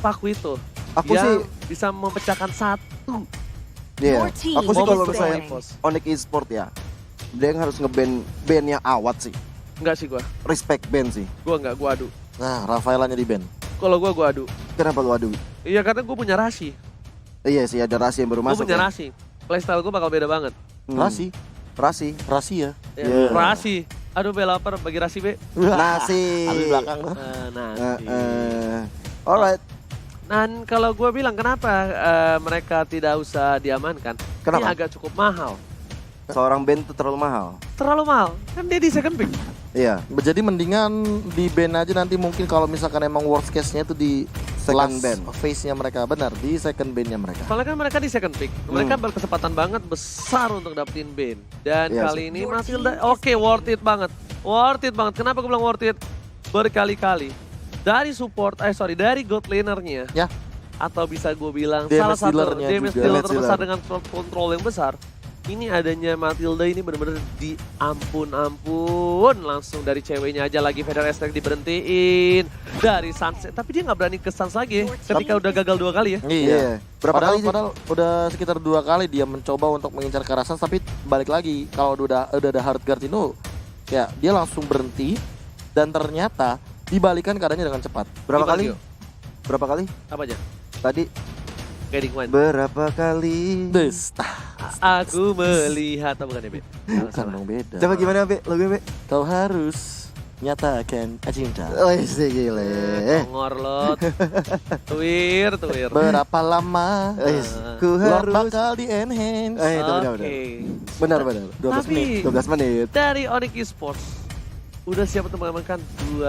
Paku itu. Aku Yang sih, bisa memecahkan satu. iya. Your team Aku sih is kalau is misalnya winning. Onyx Esport ya, dia yang harus ngeband bandnya Awat sih. Enggak sih gua. Respect band sih. Gua enggak, gua adu. Nah, Rafaelanya di band. Kalau gua adu. Kenapa lu adu? Iya karena gua punya Rasi. Iya sih, ada Rasi yang baru Gua masuk. punya ya. Rasi. Playstyle gua bakal beda banget. Rasi, Rasi. Rasi ya. Ya, Yeah. Rasi. Aduh Be lapar bagi Rasi Be. Nasi. Ada di belakang tuh. Nasi. Alright. Dan kalau gue bilang kenapa mereka tidak usah diamankan? Ini Kenapa? agak cukup mahal. Seorang band itu terlalu mahal. Terlalu mahal. Kan dia di second pick. Iya. Jadi mendingan di band aja nanti mungkin kalau misalkan emang worst case-nya itu di Second last band. phase-nya mereka. Benar, di second band-nya mereka. Soalnya kan mereka di second pick. Mereka berkesempatan banget besar untuk dapetin band. Dan Iya kali sih. ini Matilda oke worth it banget. Worth it banget. Kenapa gue bilang worth it? Berkali-kali. Dari support, dari god laner-nya. Ya. Atau bisa gue bilang Damage salah satu dealer-nya damage juga. dealer Damage terbesar dealer. dengan kontrol yang besar. Ini adanya Matilda ini benar-benar di ampun langsung dari ceweknya aja lagi Feather Aspect diberhentiin dari Sunset, tapi dia nggak berani ke Suns lagi ketika udah gagal 2 kali ya. Iya. Berapa padahal, kali sih? padahal udah sekitar 2 kali dia mencoba untuk mengincar ke arah Suns, tapi balik lagi kalau udah ada hard guard itu ya dia langsung berhenti dan ternyata dibalikan keadaannya dengan cepat. Berapa Gimana, kali? Gio? Berapa kali? Apa aja? Tadi Guiding One. berapa kali? Des, Aku melihat, oh, bukan ya, Be? bukan dong beda. Coba gimana, Be? Lagu Be? Kau harus nyatakan cinta. Oh, sih gile. Tongor lot. Tuir. Berapa lama Ku Lord harus. bakal di enhance. Itu benar. Oke. Benar. 12 Tapi- menit. 12 menit. Dari Onyx Esports udah siap untuk mengamankan 2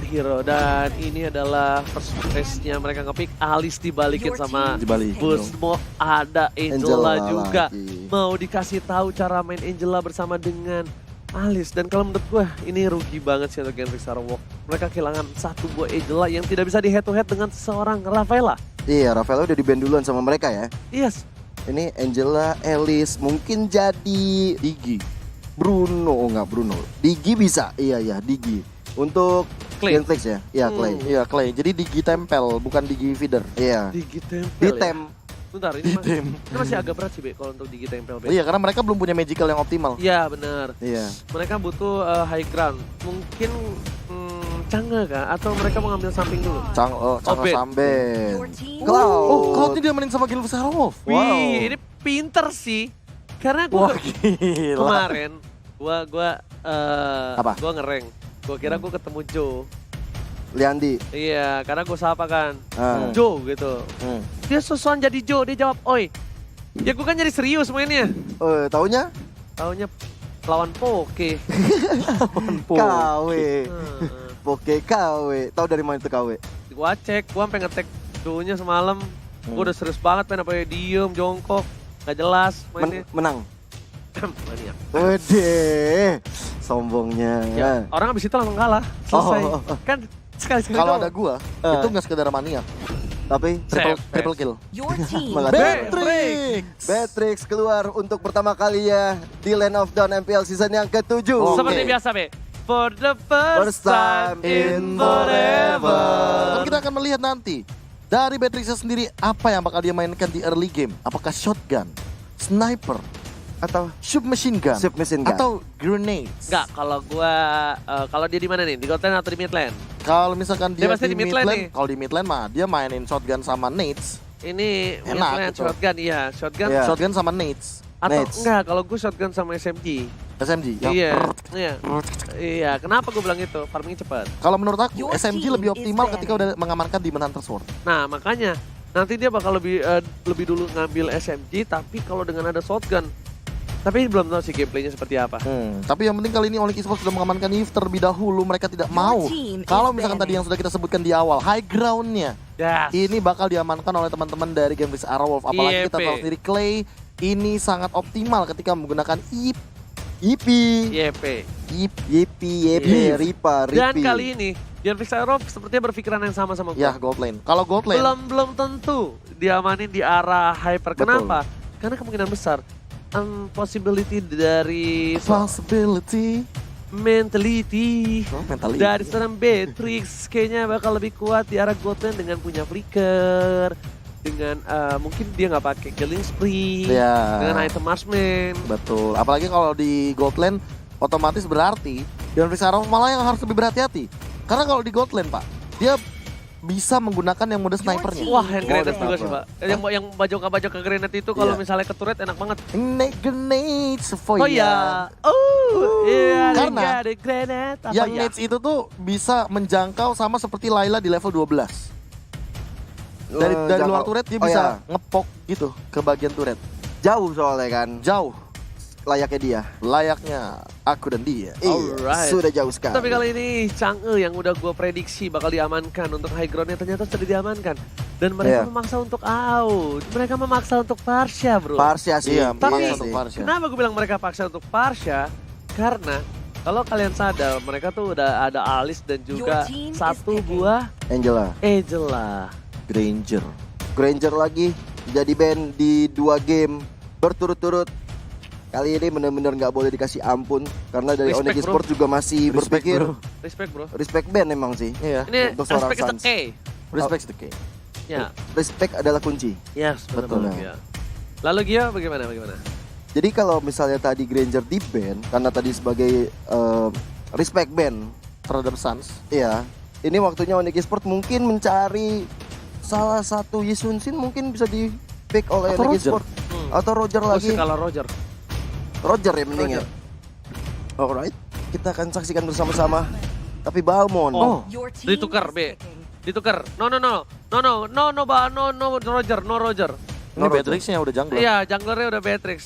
hero dan ini adalah first phase-nya mereka ngepick. Alice dibalikin sama Dibalik. Boost. Mau ada Angela Angela juga. lagi. Mau dikasih tahu cara main Angela bersama dengan Alice. Dan kalau menurut gue ini rugi banget sih untuk Genrix Sarawak. Mereka kehilangan 1 buah Angela yang tidak bisa di head to head dengan seorang Rafaela. Iya, Rafael udah di band duluan sama mereka ya. Yes. Ini Angela, Alice, mungkin jadi Digi. Bruno, enggak Bruno. Digi bisa, iya Digi. Untuk Clay. Genflix ya, iya Clay. Iya, Clay. Jadi Digi tempel, bukan Digi feeder. Iya. Digi tempel Di ya? tem. Bentar, ini, ini masih agak berat sih, Be, kalau untuk Digi tempel, Be. Iya, karena mereka belum punya magical yang optimal. Iya, benar. Iya. Mereka butuh high ground. Mungkin Cangga kah? Atau mereka mau ngambil samping dulu? Cangga Ben. sambe. Your team Cloud. Oh, Cloud ini dia mainin sama Gilbert Sarov. Wow. Wih, ini pinter sih. Karena Wah, gue gila. kemarin, gue Apa? gue ngereng. Gue kira gue ketemu Joe. Liandi. Iya, karena gue sapa kan. Ah. Joe gitu. Hmm. Dia sosokan jadi Joe, dia jawab, oi. Ya gue kan jadi serius mainnya. Oh, taunya Taunya lawan Poke. KW. Hmm. Poke KW. Tahu dari mana itu KW? Gua cek, gua sampai ngetek Joe-nya semalam. Gua udah serius banget main apa ya, diem, jongkok, gak jelas mainnya. Menang. Mania. Wede. Sombongnya. Ya, orang abis itu langsung kalah, selesai. Oh. Kan sekali-sekali Kalau doang. ada gua, Ah. itu nggak sekedar maniak, Tapi triple kill. Your team Malah is Beatrix. Beatrix keluar untuk pertama kalinya di Land of Dawn MPL season yang ke-7. Oh, Seperti Oke. biasa, Be. For the first time in forever. Dan kita akan melihat nanti dari Beatrix sendiri apa yang bakal dia mainkan di early game. Apakah shotgun, sniper, Atau submachine gun, submachine gun. atau grenades? Enggak, kalau gua kalau dia di mana nih? Di God Lane atau di mid lane? Kalau misalkan Dia dia, pasti di mid lane nih. kalau di mid lane mah dia mainin shotgun sama nades. Ini mid Enak lane gitu. shotgun, iya, shotgun. Iya. Shotgun sama nades. Atau Nades. enggak, kalau gua shotgun sama SMG. SMG. yang Iya, iya. Iya, kenapa gua bilang itu? Farming cepat. Kalau menurut aku Your SMG team lebih is optimal banned. ketika udah mengamankan Demon Hunter Sword. Nah, makanya nanti dia bakal lebih dulu ngambil SMG, tapi kalau dengan ada shotgun. Tapi belum tahu sih gameplaynya seperti apa. Tapi yang penting kali ini Onyx Esports sudah mengamankan Eve terlebih dahulu. Mereka tidak mau. team is Kalau misalkan tadi banned. yang sudah kita sebutkan di awal, high groundnya Yes. ini bakal diamankan oleh teman-teman dari Gameplay Arrowwolf. Apalagi kita YP. tahu sendiri Clay ini sangat optimal ketika menggunakan Yipi. YP. YP, Eve. Ripa, Dan Ripi. kali ini Janfix Aerof sepertinya berpikiran yang sama sama gue. ya gold lane. Kalau gold lane, Belum tentu diamanin di arah hyper. Betul. Kenapa? Karena kemungkinan besar possibility dari possibility mentality. Mentality. Dari seorang Beatrix kayaknya bakal lebih kuat di arah Goten dengan punya flicker. Dengan mungkin dia nggak pakai killing spree. Ya. Dengan item marksman. Betul. Apalagi kalau di Gold Lane otomatis berarti Dion Rizarov malah yang harus lebih berhati-hati. Karena kalau di Gold Lane, Pak, dia bisa menggunakan yang mode snipernya. Wah, hand grenade Oh, juga sih, Pak. Yang bajok ke grenade itu kalau Iya. misalnya ke turret enak banget. Grenades Oh iya. Oh, iya. Karena ada grenade. Apa yang ya? nades itu tuh bisa menjangkau sama seperti Layla di level 12. Dari luar turret dia bisa ngepok gitu ke bagian turret. Jauh soalnya kan. Jauh. Layaknya dia. Layaknya aku dan dia. Iya, Alright. sudah jauh sekali. Tapi kali ini Chang'e yang udah gue prediksi bakal diamankan untuk high groundnya ternyata sudah diamankan. Dan mereka Iya. memaksa untuk out. Mereka memaksa untuk Parsha, bro. Parsha sih. Iya, Tapi iya untuk sih. Parsha. kenapa gue bilang mereka paksa untuk Parsha? Karena kalau kalian sadar mereka tuh udah ada Alice dan juga Your team is satu picking. buah Angela. Angela. Granger. Granger lagi jadi band di 2 game berturut-turut. Kali ini benar-benar nggak boleh dikasih ampun karena dari Respect, Onyx bro. Esports juga masih Respect, berpikir bro. Respect, bro. respect band emang sih. Iya. Ini Untuk seorang respect is the Suns. key. Respect the key. Ya, Respect adalah kunci. yes, betul. Betul. Ya. Lalu Gio bagaimana? Jadi kalau misalnya tadi Granger di band karena tadi sebagai respect band, Terhadap Suns. ya ini waktunya Onyx Esports mungkin mencari salah satu Yisun Shin mungkin bisa di pick oleh Atau Onyx Roger. Esports atau Roger lagi. Kalau Roger. Roger ya mending ya. Alright, kita akan saksikan bersama-sama. Tapi Balmond. Oh. Your team Ditukar, is B. picking. Ditukar. No, Roger. Ini Roger. Beatrix-nya udah jungler. Iya, junglernya udah Beatrix.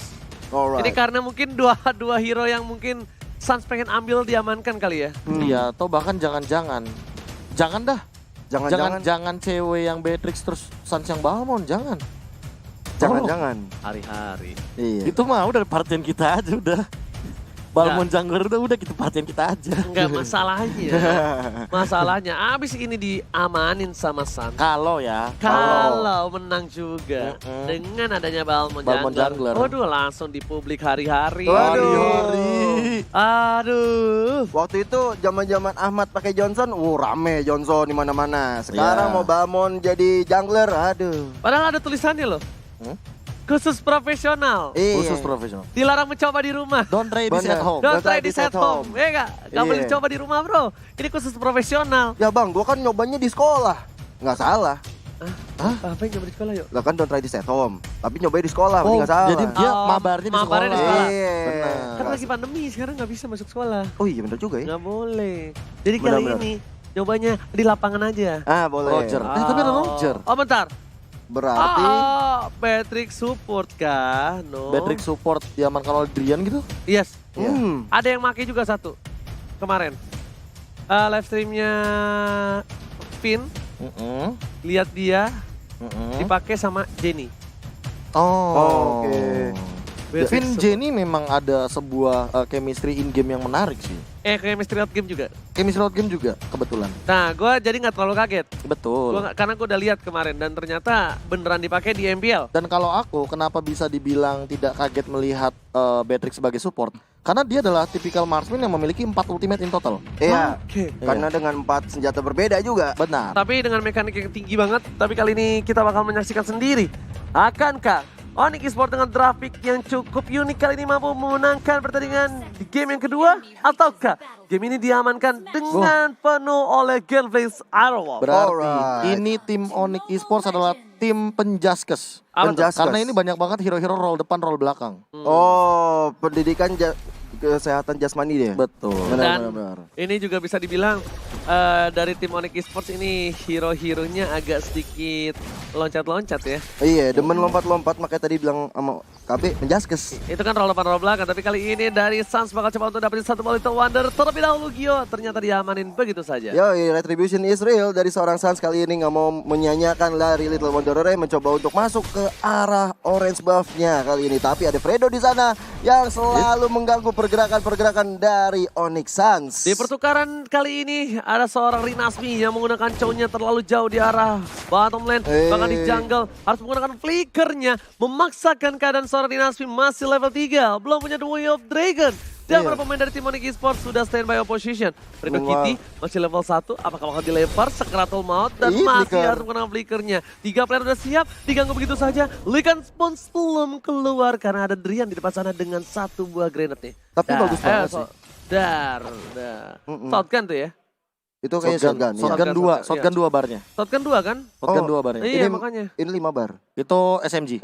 Alright. Ini karena mungkin dua hero yang mungkin Suns pengen ambil diamankan kali ya. Iya, atau bahkan jangan-jangan. Jangan dah. Jangan-jangan. Jangan cewek yang Beatrix terus Suns yang Balmond, jangan. Jangan-jangan. Hari-hari. Iya. Itu mah udah perhatian kita aja udah. Balmond jungler udah gitu perhatian kita aja. Enggak masalahnya abis ini diamanin sama Suns. Kalau ya, Kalau menang juga Mm-mm. dengan adanya Balmond Balmond jungler. jungler. Waduh, langsung di publik hari-hari. Waduh. Aduh. Waktu itu zaman-zaman Ahmad pakai Johnson, rame Johnson di mana-mana. Sekarang Iya. mau Balmond jadi jungler, aduh. Padahal ada tulisannya loh. Hmm? Khusus profesional. Iya. khusus profesional. Dilarang mencoba di rumah. Don't try this Bener. at home. Don't try this at home. Ya enggak? Enggak Iya. boleh coba di rumah, bro. Ini khusus profesional. Ya bang, gua kan nyobanya di sekolah. Nggak salah. Apa yang nyoba di sekolah yuk? Lah kan don't try this at home. Tapi nyobain di sekolah, berarti Oh, nggak salah. jadi dia Oh, mabarnya di mabarnya di sekolah. sekolah. Iya. Benar. Kan lagi pandemi, sekarang nggak bisa masuk sekolah. Oh iya bener juga ya. Nggak boleh. Jadi kali Benar-benar. ini nyobanya di lapangan aja. Ah boleh. Roger. Tapi ada Roger. Oh bentar. Berarti Patrick support kah? No. Beatrix support diamankan oleh Drian gitu. Yes. hmm, Ada yang make juga satu. Kemarin. Live streamnya Finn. Lihat dia dipakai sama Jenny. Oh, Oke. Beatrix Finn support. Jenny memang ada sebuah chemistry in game yang menarik sih. Kayak Mystery Out Game juga. Chemistry out game juga kebetulan. Nah, gue jadi nggak terlalu kaget. Betul. Karena gue udah lihat kemarin dan ternyata beneran dipakai di MPL. Dan kalau aku kenapa bisa dibilang tidak kaget melihat Beatrix sebagai support? Karena dia adalah tipikal marksman yang memiliki 4 ultimate in total. iya. Oke. Karena dengan 4 senjata berbeda juga. Benar. Tapi dengan mekanik yang tinggi banget. Tapi kali ini kita bakal menyaksikan sendiri. Akankah Onyx Esports dengan grafik yang cukup unik kali ini mampu memenangkan pertandingan di game yang kedua? Ataukah game ini diamankan dengan penuh oleh Galevez Aerowolf? Berarti Alright. ini tim Onyx Esports adalah tim penjaskes. Apa tuh? Penjaskes. Karena ini banyak banget hero-hero roll depan, roll belakang. Oh, pendidikan kesehatan jasmani dia. Betul. Dan Benar. ini juga bisa dibilang dari tim Onyx Esports ini hero-heronya agak sedikit loncat-loncat ya. Iya, demen lompat-lompat makanya tadi bilang sama KB penjaskes. Itu kan roll depan roll belakang, tapi kali ini dari Suns bakal coba untuk dapetin satu ball itu Wonder terlebih dahulu Gio. Ternyata diamanin begitu saja. Yoi, Retribution is real dari seorang Suns kali ini nggak mau menyanyiakan lari Little Wonderore mencoba untuk masuk ke arah orange buff-nya kali ini. Tapi ada Fredo di sana yang selalu mengganggu pergerakan-pergerakan dari Onyx Suns. Di pertukaran kali ini ada seorang Rinasmi yang menggunakan cownya terlalu jauh di arah bottom lane. Bahkan di jungle harus menggunakan flickernya. Memaksakan keadaan seorang Rinasmi masih level 3. Belum punya The Way of Dragon. Dan para pemain dari tim Onyx Esports sudah standby opposition. Fredo Kitty masih level 1, apakah bakal dilempar Sakratul Maut dan masih harus kena flickernya. 3 player udah siap, diganggu begitu saja. Lycan pun belum keluar karena ada Drian di depan sana dengan 1 buah grenade nih. Tapi bagus banget sih. Shotgun tuh ya. Itu kayak shotgun. Shotgun 2 barnya. Shotgun 2 kan? Shotgun 2 barnya. Iya makanya. Ini 5 bar. Itu SMG.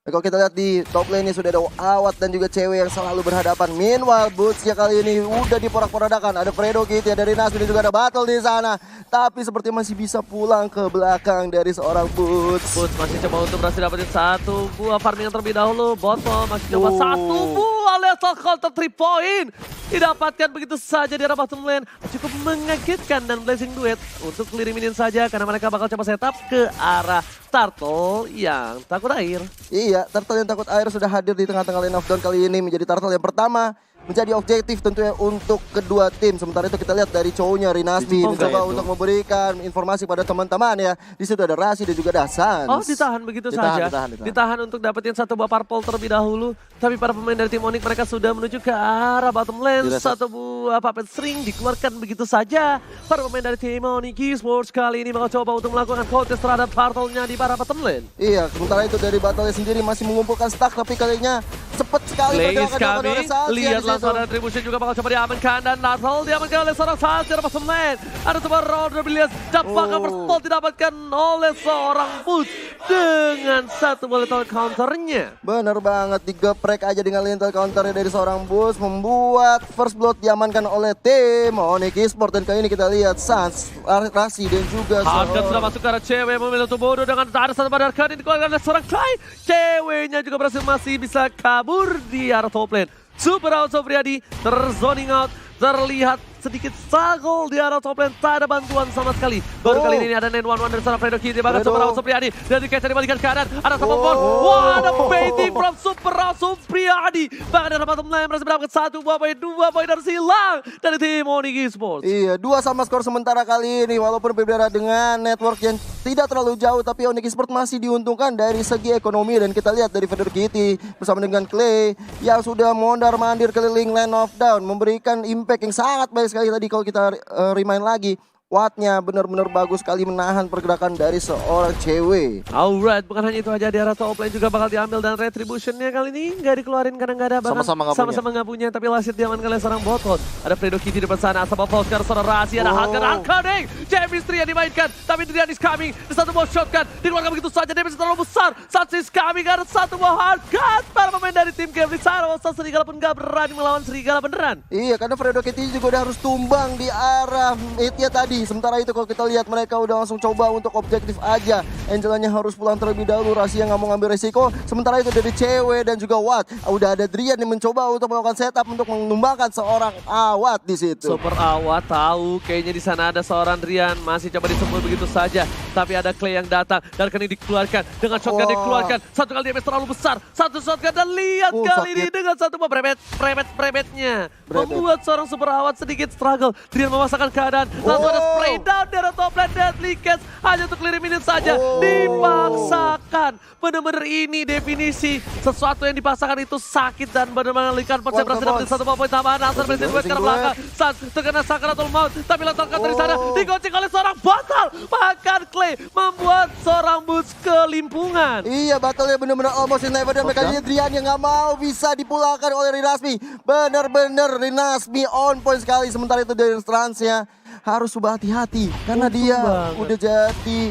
Nah, kalau kita lihat di top lane ini sudah ada Awat dan juga cewek yang selalu berhadapan. Meanwhile, Boots-nya kali ini udah diporak-porandakan. Ada Fredo Kitty, ada Rinasmi dan juga ada Battle di sana. Tapi seperti masih bisa pulang ke belakang dari seorang Boots. Boots masih coba untuk berhasil dapetin 1 buah farming yang terlebih dahulu. Botol masih coba 1 buah lethal counter 3 point. Didapatkan begitu saja di arah bottom lane. Cukup mengagetkan dan Blazing Duet untuk clear-minin saja karena mereka bakal coba setup ke arah Turtle yang takut air. Iya, Turtle yang takut air sudah hadir di tengah-tengah lane of down kali ini menjadi Turtle yang pertama menjadi objektif tentunya untuk kedua tim. Sementara itu kita lihat dari cowoknya Rinasmi mencoba untuk memberikan informasi pada teman-teman ya. Di situ ada Rasi dan juga ada Sans. Oh, ditahan begitu saja. Ditahan untuk dapetin 1 buah purple terlebih dahulu. Tapi para pemain dari tim Onyx mereka sudah menuju ke arah bottom lane. 1 buah puppet string dikeluarkan begitu saja. Para pemain dari tim Onyx Esports kali ini bakal coba untuk melakukan contest terhadap turtle-nya di arah bottom lane. Iya, sementara itu dari battle sendiri masih mengumpulkan stack tapi kalinya cepat sekali pergerakan oleh Sans. Lihat langsung ada Retribution juga bakal coba diamankan dan Turtle diamankan oleh seorang Sans di arah bottom lane. Ada sebuah round Bilias dapatkan first didapatkan oleh seorang Boots dengan 1 buah lethal counternya. Bener banget, digeprek aja dengan lethal counternya dari seorang Boots membuat first blood diamankan oleh tim Onyx Esports. Dan kali ini kita lihat Sans, Rasi dan juga Harkat sudah masuk ke arah cewek memilih untuk bodoh dengan ada 1 badar kan dikeluarkan oleh seorang Clay. Ceweknya juga berhasil masih bisa kabur di arah top lane. Super out Sopriadi terzoning out, terlihat sedikit struggle di arah top lane, tak ada bantuan sama sekali. Baru kali ini ada 911 dari seorang Fredo Kitty, bahkan Super out Sopriadi dan dikejar dibalikan ke kanan, ada sama ball. Wah, ada baiting from Super out Sopriadi. Bahkan dari bottom lane berhasil mendapatkan 1 buah poin, 2 poin harus hilang dari tim Onyx Esports. Iya, 2 sama skor sementara kali ini walaupun berbeda dengan network yang tidak terlalu jauh, tapi Onyx Esports masih diuntungkan dari segi ekonomi. Dan kita lihat dari Fredo Kitty bersama dengan Clay yang sudah mondar-mandir keliling lane of down, memberikan impact yang sangat baik sekali tadi. Kalau kita remind lagi, Wattnya benar-benar bagus sekali menahan pergerakan dari seorang cewek. Alright, bukan hanya itu aja, di arah top lane juga bakal diambil dan Retributionnya kali ini nggak dikeluarin karena nggak ada, bahkan sama-sama nggak punya. Tapi Lasit diamankan oleh seorang Botot. Ada Fredo Kitty di depan sana, Asap Paul sekarang seorang rahasia, ada Hankadeng. Chemistry yang dimainkan, tapi Drian is coming. Ada 1 buah shotgun, dikeluarkan begitu saja, damage terlalu besar. Satsi is coming, ada 1 buah hardcut. Para pemain dari tim Game Sarwa, Serigala pun nggak berani melawan Serigala beneran. Iya, karena Fredo Kitty juga udah harus tumbang di arah hitnya tadi. Sementara itu kalau kita lihat mereka udah langsung coba untuk objektif aja. Angelanya harus pulang terlebih dahulu, Rasi yang nggak mau ngambil resiko. Sementara itu dari cewek dan juga Watt udah ada Drian yang mencoba untuk melakukan setup untuk menumbangkan seorang Awat di situ. Super Awat tahu kayaknya di sana ada seorang Drian, masih coba disembur begitu saja. Tapi ada Clay yang datang dan kini dikeluarkan dengan shotgun dikeluarkan. 1 kali damage terlalu besar, 1 shotgun dan lihat kali ini dengan 1 buah brevet-brevetnya membuat seorang Super Awat sedikit struggle. Drian memasakkan keadaan, langsung ada spray down dari top lane, Deadly Catch hanya untuk clear minute saja. Dipaksakan, bener-bener ini definisi sesuatu yang dipaksakan itu sakit. Dan bener-bener Lycan berhasil dapetin 1 poin tambahan. Nasr berhasil duet ke belakang, Sans terkena Sakratul Maut, tapi letakkan dari sana digocek oleh seorang Batal. Bahkan Clay membuat seorang Boots kelimpungan. Iya, battle-nya bener-bener almost never, dan mereka Drian yang nggak mau bisa dipulangkan oleh Rinasmi. Bener-bener Rinasmi on point sekali. Sementara itu dari Transnya harus coba hati-hati karena dia udah jadi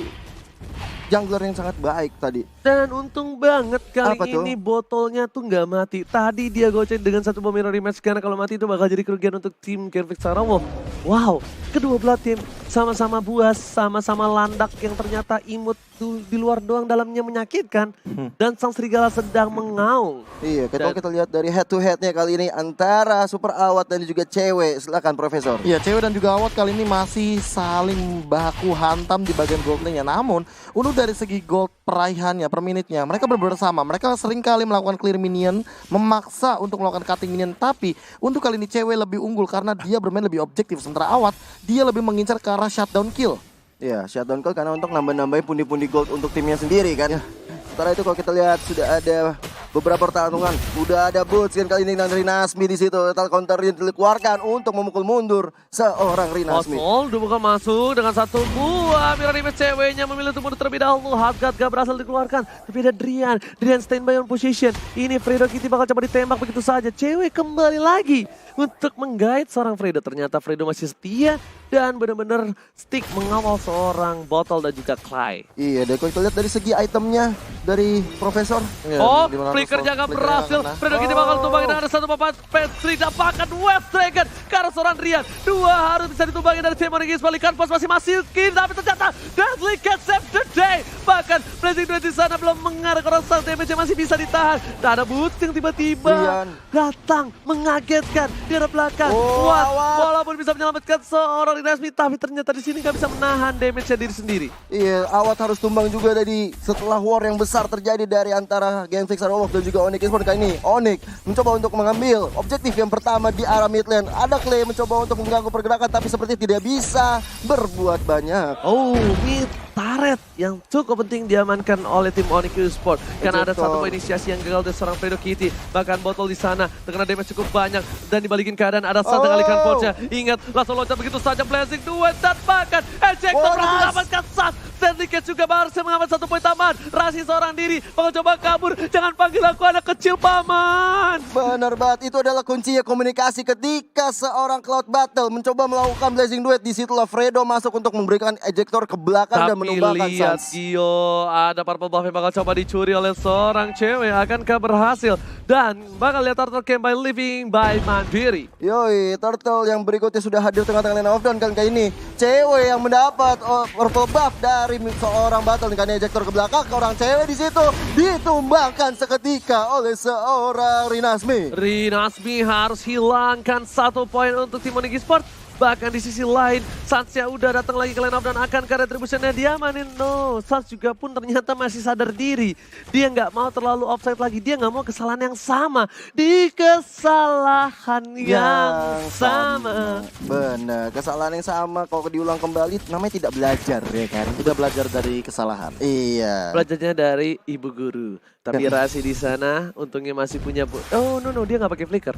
jungler yang sangat baik tadi. Dan untung banget kali ini botolnya tuh nggak mati. Tadi dia goceng dengan 1 bom mirror rematch, karena kalau mati itu bakal jadi kerugian untuk tim Kervix Sarawak. Wow, kedua belah tim sama-sama buas, sama-sama landak yang ternyata imut di luar doang dalamnya menyakitkan. Dan sang serigala sedang mengaung. Iya, kalau kita lihat dari head to headnya kali ini antara Super Awat dan juga cewek. Silakan Profesor. Iya, cewek dan juga Awat kali ini masih saling baku hantam di bagian gold lane-nya. Namun, untuk dari segi gold peraihannya per menitnya, mereka bersama. Mereka sering kali melakukan clear minion, memaksa untuk melakukan cutting minion. Tapi untuk kali ini cewek lebih unggul karena dia bermain lebih objektif. Sementara Awat, dia lebih mengincar ke arah shutdown kill. Ya, shutdown kill karena untuk nambah-nambahin pundi-pundi gold untuk timnya sendiri kan. Sementara itu kalau kita lihat sudah ada beberapa pertarungan. Udah ada Boots kan kali ini dan Rinasmi di situ. Lethal counter yang dikeluarkan untuk memukul mundur seorang Rinasmi. Oswald bukan masuk dengan satu buah mirror image ceweknya memilih untuk mundur terlebih dahulu. Hardguard gak berhasil dikeluarkan. Tapi ada Drian standby on position. Ini Fredo Kitty bakal coba ditembak begitu saja. Cewek kembali lagi untuk menggait seorang Fredo. Ternyata Fredo masih setia dan benar-benar stick mengawal seorang Bottle dan juga Clay. Iya, deh kalau kita lihat dari segi itemnya dari Profesor. Oh, flickernya gak berhasil. Fredo Kitty bakal tumbangin dengan satu papan. Petri dapatkan West Dragon ke arah seorang Rian. Dua harus bisa ditumbangin dari Tim Onigis. Balikan pos masih masukin, tapi ternyata Deadly Cat save the day. Bahkan Blazing Duet di sana belum mengarah ke orang start damage masih bisa ditahan. Dan ada Boots yang tiba-tiba datang mengagetkan di arah belakang. Kuat, walaupun bisa menyelamatkan seorang Rinasmi, tapi ternyata di sini nggak bisa menahan damage-nya diri sendiri. Iya, Awat harus tumbang juga dari setelah war yang besar terjadi dari antara Geng Fixer Wolf dan juga Onyx Esports. Kali ini Onyx mencoba untuk mengambil objektif yang pertama di arah mid lane. Ada Clay mencoba untuk mengganggu pergerakan tapi seperti tidak bisa berbuat banyak. Oh, mid turret yang cukup penting diamankan oleh tim Onyx Esports. Karena ada satu inisiasi yang gagal dari seorang Fredo Kitty. Bahkan Bottle di sana terkena damage cukup banyak dan dibalikin keadaan ada Sun mengalihkan Forge-nya. Ingat, langsung loncat begitu saja Blazing Duet dan bahkan Ejector berhasil mengamankan Sun. Stanley Cage juga berhasil mengamankan 1 poin tambahan. Rasi seorang diri, bakal coba kabur. Jangan panggil aku anak kecil, paman. Benar banget, itu adalah kuncinya komunikasi ketika seorang Cloud Battle mencoba melakukan Blazing Duet. Disitulah Fredo masuk untuk memberikan ejector ke belakang dan menumbangkan lihat Sans. Gio, ada purple buff yang bakal coba dicuri oleh seorang cewek. Akankah berhasil? Dan bakal lihat Turtle Camp by Living by Mandiri. Yoi, Turtle yang berikutnya sudah hadir tengah-tengah lane of down kan kali ini. Cewek yang mendapat purple buff dari seorang Battle dengan ejector ke belakang ke orang cewek di situ ditumbangkan seketika oleh seorang Rinasmi. Rinasmi harus hilangkan 1 poin untuk tim Onyx Esports. Bahkan di sisi lain, Sansnya udah datang lagi ke line up dan akan ke retributionnya diamanin. No, Sans juga pun ternyata masih sadar diri. Dia nggak mau terlalu offside lagi, dia nggak mau kesalahan yang sama. Di kesalahan yang sama. Benar, kesalahan yang sama kalau diulang kembali namanya tidak belajar ya kan. Tidak belajar dari kesalahan. Iya. Belajarnya dari ibu guru. Tapi Rasi di sana untungnya masih punya... Oh no, dia nggak pakai flicker.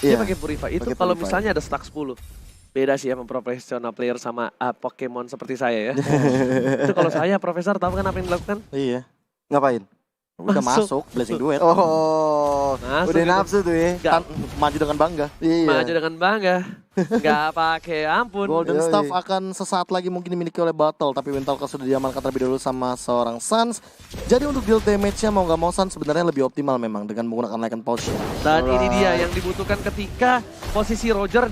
Dia pakai Purify. Itu kalau misalnya ada stack 10. Beda sih sama profesional player sama Pokemon seperti saya ya. Itu kalau saya profesor tahu kan apa yang dilakukan? Iya. Ngapain? Udah masuk Blazing Duet. Oh, Masuk udah gitu. nafsu tuh ya. Maju dengan bangga. Iya. Maju dengan bangga. Nggak pakai ampun. Golden Yoi. Staff akan sesaat lagi mungkin dimiliki oleh Battle, tapi Wintalka sudah diamankan terlebih dahulu sama seorang Sans. Jadi untuk deal damage-nya mau nggak mau Sans sebenarnya lebih optimal memang dengan menggunakan Lycan Potion. Dan ini dia yang dibutuhkan ketika posisi Roger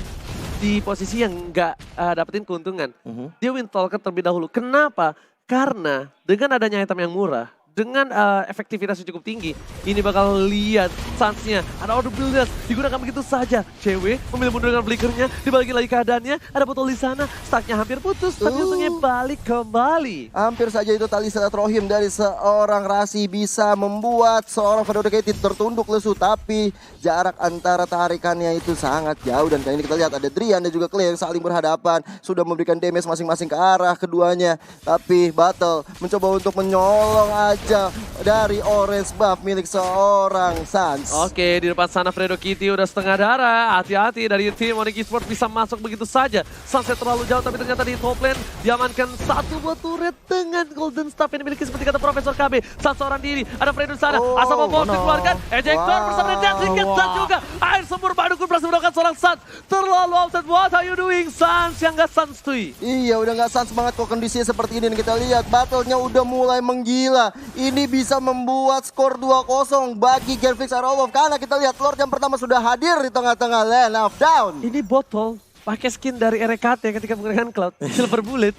di posisi yang nggak dapetin keuntungan. Dia Wintalker terlebih dahulu. Kenapa? Karena dengan adanya item yang murah, dengan efektivitas yang cukup tinggi, ini bakal lihat Sansnya. Ada auto builders, digunakan begitu saja. Cewek memilih mundur dengan flickernya, dibalikin lagi keadaannya. Ada botol di sana, stacknya hampir putus, tapi untungnya balik kembali. Hampir saja itu tali silaturahim dari seorang Rasi bisa membuat seorang Fabricated tertunduk lesu. Tapi jarak antara tarikannya itu sangat jauh. Dan kali ini kita lihat ada Drian dan juga Clay yang saling berhadapan. Sudah memberikan damage masing-masing ke arah keduanya. Tapi Battle mencoba untuk menyolong aja dari orange buff milik seorang Sans. Oke, di depan sana Fredo Kitty udah setengah darah. Hati-hati dari tim Onyx Esports bisa masuk begitu saja. Sunset terlalu jauh tapi ternyata di top lane diamankan 1 buah turret dengan Golden Staff yang dimiliki seperti kata Profesor KB. Sans seorang diri, ada Fredo di sana. Asal mau dikeluarkan, ejector bersama dengan Deadly Cat dan juga air sembur Badukun berhasil mendapatkan seorang Sans. Terlalu offset, what are you doing Sans? Yang gak Sans tuh. Iya, udah gak Sans banget kok kondisinya seperti ini. Dan kita lihat battle-nya udah mulai menggila. Ini bisa membuat skor 2-0 bagi Genflix Arrowwolf. Karena kita lihat Lord yang pertama sudah hadir di tengah-tengah lane of down. Ini botol pakai skin dari RKT ketika menggunakan Cloud Silver Bullet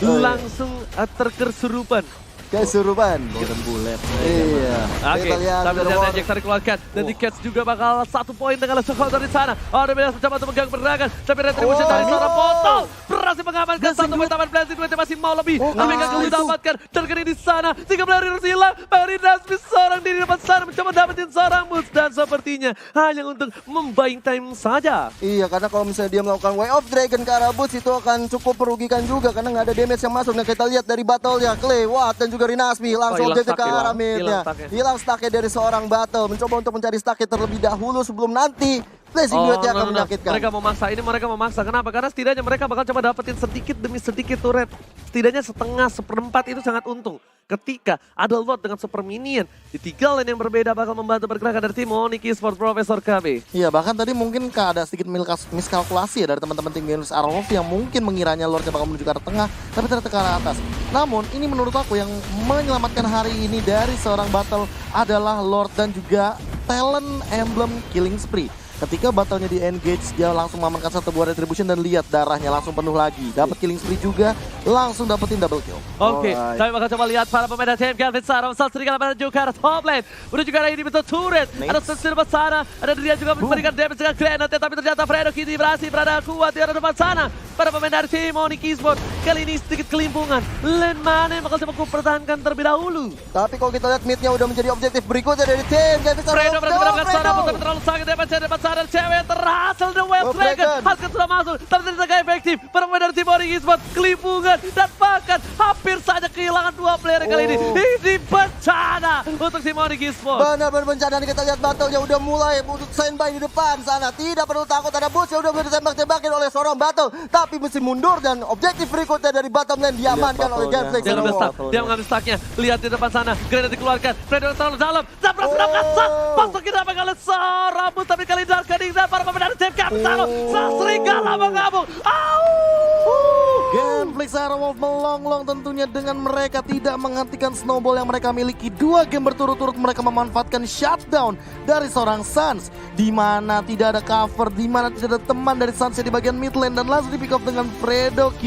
langsung terkesurupan. Kesurupan. Golden Bullet. Iya. Oke, tapi ternyata ejector dikeluarkan. Dan di Cats juga bakal 1 poin dengan langsung counter di sana. Ada Belas mencoba untuk mengganggu pergerakan. Tapi retribution dari seorang botol berhasil mengamankan 1 poin taman Blazing Duet masih mau lebih. Tapi gagal didapatkan. Terkini di sana. 13 harus hilang. Rinasmi seorang diri depan sana mencoba dapetin seorang moves. Dan sepertinya hanya untuk membuying time saja. Iya, karena kalau misalnya dia melakukan Way of Dragon ke arah Boots itu akan cukup merugikan juga. Karena nggak ada damage yang masuk. Dan kita lihat dari battle ya Clay, Watt dan juga dari Nasmi. Langsung hilang objektif ke stuck-nya. arah midnya. Hilang stuck-nya. Hilang stuck-nya dari seorang Battle. Mencoba untuk mencari stuck-nya terlebih dahulu sebelum nanti Blazing duetnya akan menyakitkan. Mereka mau maksa, ini mereka mau maksa. Kenapa? Karena setidaknya mereka bakal coba dapetin sedikit demi sedikit turret. Setidaknya setengah, seperempat itu sangat untung. Ketika ada Lord dengan super minion di 3 lane yang berbeda bakal membantu pergerakan dari tim Onyx Esports Profesor KB. Iya, bahkan tadi mungkin ada sedikit miskalkulasi ya dari teman-teman tim Games Arlov yang mungkin mengiranya Lordnya bakal menuju ke arah tengah, tapi ternyata ke arah atas. Namun ini menurut aku yang menyelamatkan hari ini dari seorang Battle adalah Lord dan juga talent emblem Killing Spree. Ketika battlenya di engage, dia langsung mengamankan satu buah retribution dan lihat darahnya langsung penuh lagi. Dapat killing spree juga, langsung dapetin double kill. Oke, Alright. kami bakal coba lihat para pemain dari tim Galvin Sarah. Sal serigala menuju ke arah top lane. Menuju ke arah ini bentuk turret. Ada Sensir di sana. Ada dia juga memberikan damage dengan granate. Tapi ternyata Fredo kini berada kuat di arah depan sana. Para pemain dari tim Onyx Esports. Kali ini sedikit kelimpungan. Lane mana yang bakal coba pertahankan terlebih dahulu. Tapi kalau kita lihat midnya udah menjadi objektif berikutnya dari tim Gavis Fredo berarti mendapatkan serangan tapi terlalu sakit depan sana. Cewek yang terhasil The Web Oh, Dragon. Dragon. Haskan sudah masuk. Tapi tidak efektif. Para pemain dari tim Onyx Esports kelimpungan. Dan bahkan hampir saja kehilangan 2 player kali ini. Ini bencana untuk tim Onyx Esports. benar-benar bencana nih, kita lihat battle-nya udah mulai untuk standby di depan sana. Tidak perlu takut, ada boost yang udah ditembak-tembakin oleh seorang battle. Tapi mesti mundur dan objektif berikutnya dari bottom lane diamankan oleh battle-nya. Gameflex. Dia ngambil stack, dia mengambil stacknya. Lihat di depan sana, grenade dikeluarkan. Fredo terlalu dalam, Zabras mendapatkan sat. Masukin apa kali rambut, tapi kali Dark Kening dan para pemain dari tim Capitano. Serigala mengamuk. Gameflex Aerowolf melonglong tentunya dengan mereka tidak menghentikan snowball yang mereka miliki. 2 game berturut-turut mereka memanfaatkan shutdown dari seorang Suns, di mana tidak ada cover, di mana tidak ada teman dari Suns di bagian mid lane dan langsung di pick off dengan Fredo Q.